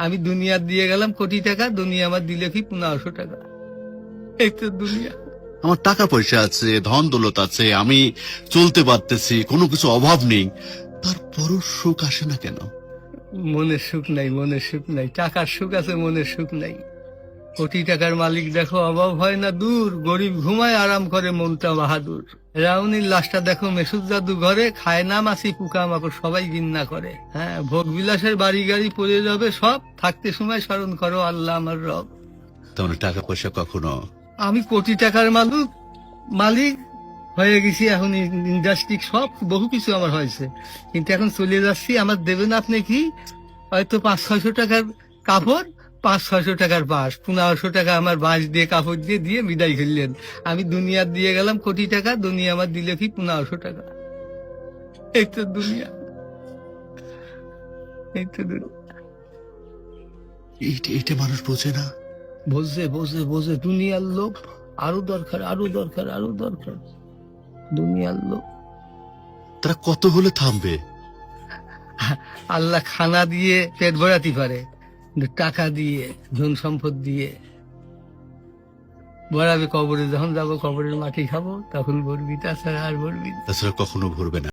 আমি দুনিয়া দিয়ে গেলাম কোটি টাকা, দুনিয়া আমার দিলে কি 1500 টাকা। এই তো দুনিয়া। আমার টাকা পয়সা আছে, ধন দৌলত আছে, আমি চলতে পারতেছি, কোনো কিছু অভাব নেই, তারপরও সুখ আসে না কেন? মনের সুখ নাই, মনের সুখ নাই। টাকার সুখ আছে, মনের সুখ নাই। কোটি টাকার মালিক দেখো অভাব হয় না দূর, গরিব ঘুমায় আরাম করে মনটা বাহাদুর। রাউনির লাশটা দেখো মেসুদ জাদু ঘরে, খায় না মাছি পোকা মাকড় সবাই ঘৃণা করে। হ্যাঁ, ভোগ বিলাসের বাড়ি গাড়ি পড়ে যাবে সব, থাকতে সময় স্মরণ করো আল্লাহ আমার রব। তাহলে টাকা পয়সা কখনো আমি কোটি টাকার মালিক হয়ে গেছি, এখন ইন্ডাস্ট্রি সব বহু কিছু আমার হয়েছে, কিন্তু এখন চলে যাচ্ছি। আমার দেবেন আপনি কি? হয়তো 500-600 টাকার কাপড়, 500-600 টাকার বাঁশ, 1500 টাকা আমার বাঁশ দিয়ে কাপড় দিয়ে দিয়ে বিদায় করলেন। আমি দুনিয়া দিয়ে গেলাম কোটি টাকা, দুনিয়া আমার দিলে কি 1500 টাকা। এই তো দুনিয়া, এই তো দুনিয়া। এটা মানুষ বোঝে না। বোঝে বোঝে বোঝে, দুনিয়ার লোভ আরো দরকার, আরো দরকার, আরো দরকার, দুনিয়ার লোভ। তারা কত হলে থামবে? আল্লাহ খানা দিয়ে পেট ভরাতে পারে, কিন্তু টাকা দিয়ে, ধন সম্পদ দিয়ে ভরাবে কবরে। যখন যাবো কবরের মাটি খাবো তখন ভরবি, তাছাড়া আর ভরবি না। তাছাড়া কখনো ভরবে না।